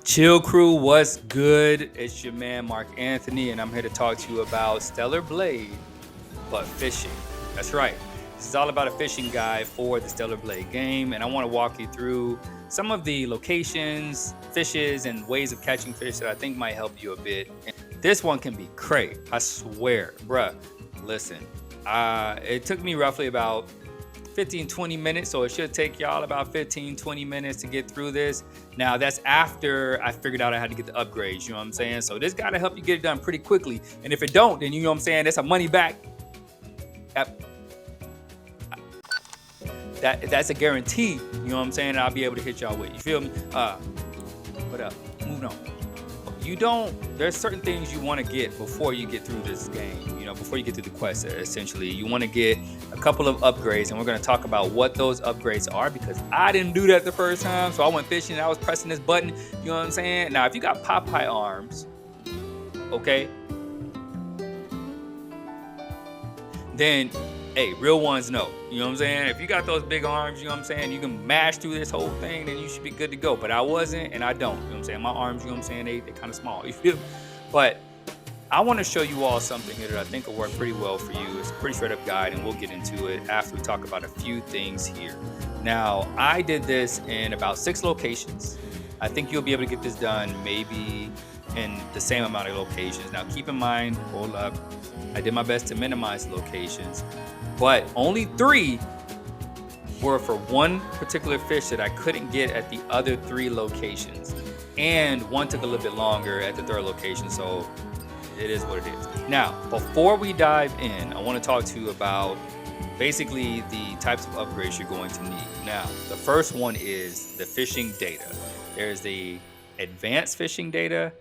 Chill crew, what's good? It's your man Mark Anthony, and I'm here to talk to you about Stellar Blade, but fishing. That's right. This is all about a fishing guide for the Stellar Blade game, and I want to walk you through some of the locations, fishes, and ways of catching fish that I think might help you a bit. And this one can be cray, I swear. Bruh, listen, it took me roughly about 15-20 minutes, so it should take y'all about 15-20 minutes to get through this. Now that's after I figured out I had to get the upgrades, you know what I'm saying? So this gotta help you get it done pretty quickly, and if it don't, then you know what I'm saying, that's a money back. That's a guarantee, you know what I'm saying, I'll be able to hit y'all with, you feel me? What up? Moving on. There's certain things you want to get before you get through this game, you know, before you get through the quest. Essentially, you want to get a couple of upgrades, and we're going to talk about what those upgrades are, because I didn't do that the first time. So I went fishing and I was pressing this button, you know what I'm saying? Now, if you got Popeye arms, okay, then hey, real ones know, you know what I'm saying? If you got those big arms, you know what I'm saying, you can mash through this whole thing, then you should be good to go. But I wasn't, and I don't, you know what I'm saying? My arms, you know what I'm saying, they kind of small, you feel me? But I want to show you all something here that I think will work pretty well for you. It's a pretty straight up guide, and we'll get into it after we talk about a few things here. Now, I did this in about 6 locations. I think you'll be able to get this done maybe in the same amount of locations. Now, keep in mind, hold up, I did my best to minimize locations, but only 3 were for one particular fish that I couldn't get at the other 3 locations. And one took a little bit longer at the 3rd location, so it is what it is. Now, before we dive in, I want to talk to you about basically the types of upgrades you're going to need. Now, the first one is the fishing data. There's the advanced fishing data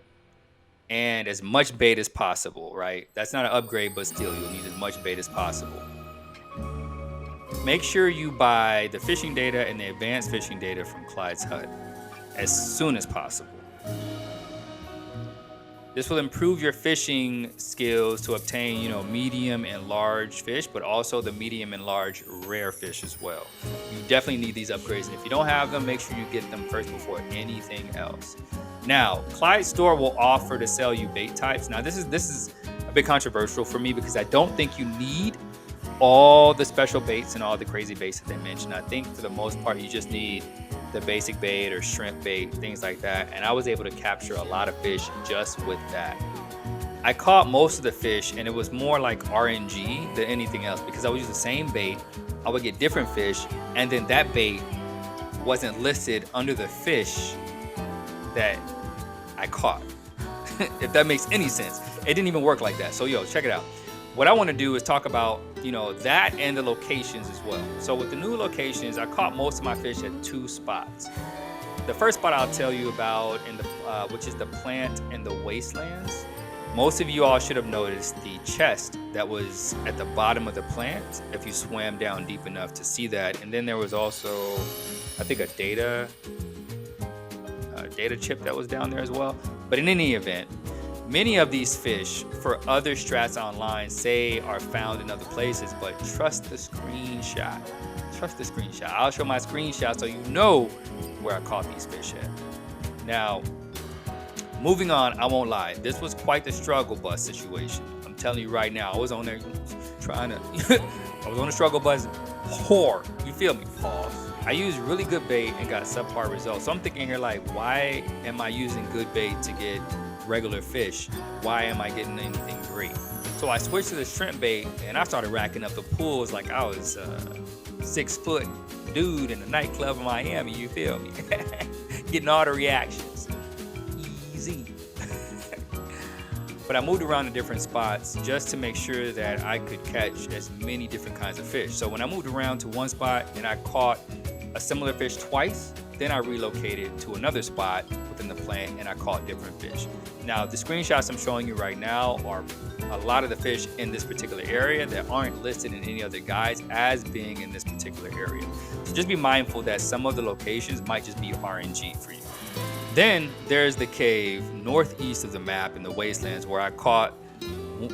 and as much bait as possible, right? That's not an upgrade, but still, you'll need as much bait as possible. Make sure you buy the fishing data and the advanced fishing data from Clyde's Hut as soon as possible. This will improve your fishing skills to obtain, you know, medium and large fish, but also the medium and large rare fish as well. You definitely need these upgrades, and if you don't have them, make sure you get them first before anything else. Now, Clyde's store will offer to sell you bait types. Now, this is a bit controversial for me because I don't think you need all the special baits and all the crazy baits that they mentioned. I think for the most part, you just need the basic bait or shrimp bait, things like that. And I was able to capture a lot of fish just with that. I caught most of the fish, and it was more like RNG than anything else, because I would use the same bait, I would get different fish, and then that bait wasn't listed under the fish that I caught. If that makes any sense. It didn't even work like that. So yo, check it out. What I want to do is talk about, you know, that and the locations as well. So with the new locations, I caught most of my fish at 2 spots. The first spot I'll tell you about, which is the plant and the wastelands. Most of you all should have noticed the chest that was at the bottom of the plant if you swam down deep enough to see that. And then there was also, I think, a data chip that was down there as well. But in any event, many of these fish for other strats online say are found in other places, but trust the screenshot. Trust the screenshot. I'll show my screenshot so you know where I caught these fish at. Now, moving on, I won't lie. This was quite the struggle bus situation. I'm telling you right now, I was on there trying to, I was on the struggle bus hard. You feel me? Pause. I used really good bait and got subpar results. So I'm thinking here, like, why am I using good bait to get regular fish? Why am I getting anything great? So I switched to the shrimp bait, and I started racking up the pulls like I was a 6-foot dude in a nightclub in Miami, you feel me? Getting all the reactions. Easy. But I moved around to different spots just to make sure that I could catch as many different kinds of fish. So when I moved around to one spot and I caught a similar fish twice, then I relocated to another spot within the plant and I caught different fish. Now, the screenshots I'm showing you right now are a lot of the fish in this particular area that aren't listed in any other guides as being in this particular area. So just be mindful that some of the locations might just be RNG for you. Then there's the cave northeast of the map in the Wastelands, where I caught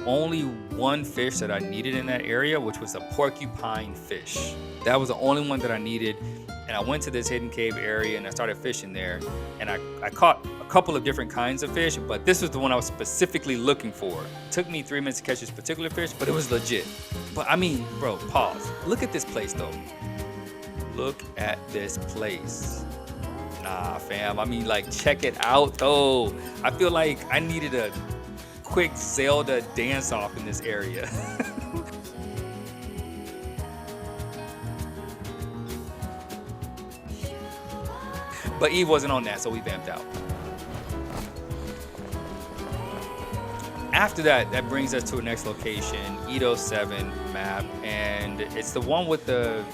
only one fish that I needed in that area, which was a porcupine fish. That was the only one that I needed. And I went to this hidden cave area and I started fishing there. And I caught a couple of different kinds of fish, but this was the one I was specifically looking for. It took me 3 minutes to catch this particular fish, but it was legit. But I mean, bro, pause. Look at this place though. Look at this place. Nah, fam. I mean, like, check it out though. I feel like I needed a quick Zelda dance off in this area. But Eve wasn't on that, so we vamped out. After that, that brings us to a next location, Edo 7 map, and it's the one with the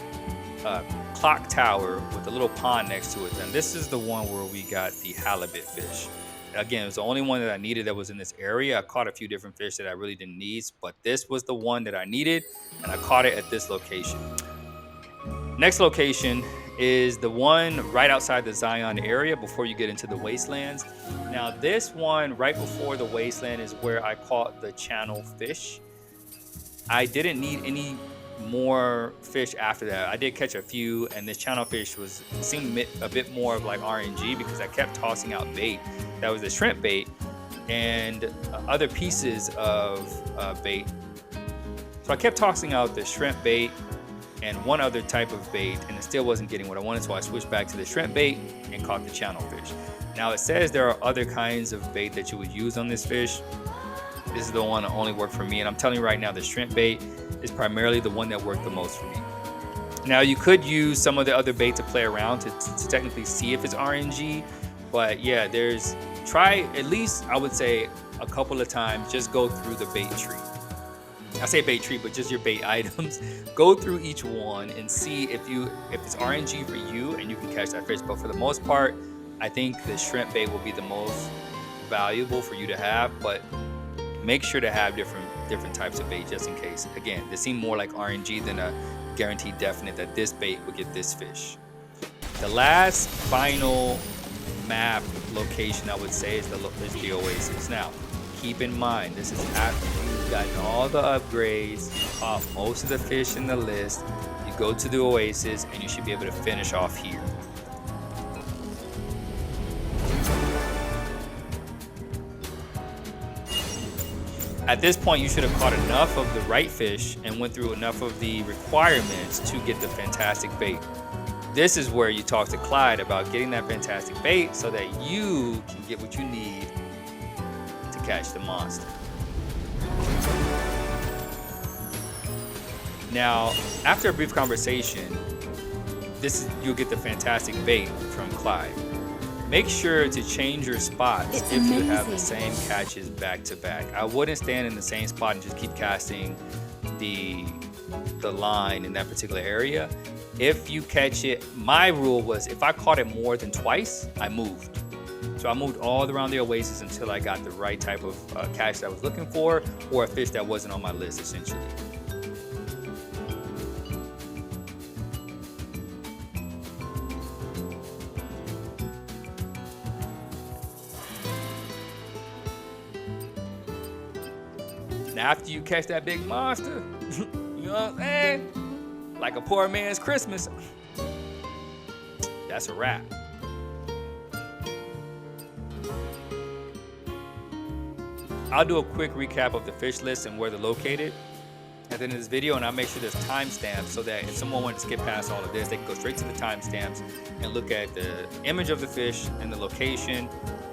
clock tower with the little pond next to it. And this is the one where we got the halibut fish. Again, it was the only one that I needed that was in this area. I caught a few different fish that I really didn't need, but this was the one that I needed, and I caught it at this location. Next location is the one right outside the Zion area before you get into the Wastelands. Now this one right before the Wasteland is where I caught the channel fish. I didn't need any more fish after that. I did catch a few, and this channel fish seemed a bit more of like RNG because I kept tossing out bait. That was the shrimp bait and other pieces of bait. So I kept tossing out the shrimp bait and one other type of bait, and it still wasn't getting what I wanted, so I switched back to the shrimp bait and caught the channel fish. Now it says there are other kinds of bait that you would use on this fish. This is the one that only worked for me, and I'm telling you right now, the shrimp bait is primarily the one that worked the most for me. Now you could use some of the other bait to play around to technically see if it's RNG, but yeah, try at least, I would say, a couple of times, just go through the bait tree. I say bait tree, but just your bait items. Go through each one and see if it's RNG for you and you can catch that fish. But for the most part, I think the shrimp bait will be the most valuable for you to have. But make sure to have different types of bait just in case. Again, this seemed more like RNG than a guaranteed definite that this bait would get this fish. The last final map location I would say is the Oasis. Now, keep in mind, this is after you've gotten all the upgrades, you caught most of the fish in the list, you go to the Oasis, and you should be able to finish off here. At this point, you should have caught enough of the right fish and went through enough of the requirements to get the fantastic bait. This is where you talk to Clyde about getting that fantastic bait so that you can get what you need to catch the monster. Now, after a brief conversation, you'll get the fantastic bait from Clyde. Make sure to change your spots if you have the same catches back to back. I wouldn't stand in the same spot and just keep casting the line in that particular area. If you catch it, my rule was if I caught it more than twice, I moved. So I moved all around the Oasis until I got the right type of catch that I was looking for, or a fish that wasn't on my list, essentially. Now, after you catch that big monster, you know what I'm saying? Like a poor man's Christmas, that's a wrap. I'll do a quick recap of the fish list and where they're located at the end of this video, and I'll make sure there's timestamps so that if someone wanted to skip past all of this, they can go straight to the timestamps and look at the image of the fish and the location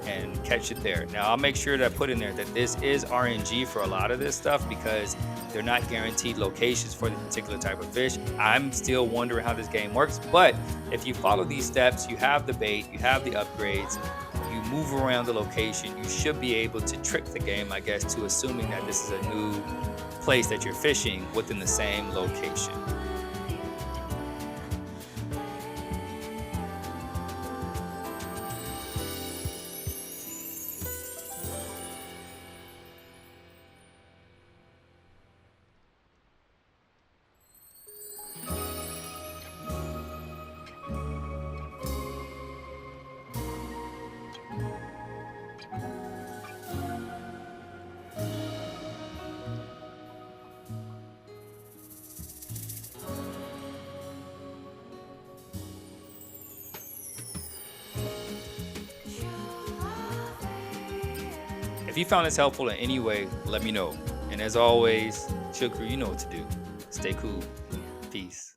and catch it there. Now, I'll make sure that I put in there that this is RNG for a lot of this stuff because they're not guaranteed locations for the particular type of fish. I'm still wondering how this game works, but if you follow these steps, you have the bait, you have the upgrades, you move around the location, you should be able to trick the game, I guess, to assuming that this is a new place that you're fishing within the same location. If you found this helpful in any way, let me know. And as always, Chukru, you know what to do. Stay cool. Peace.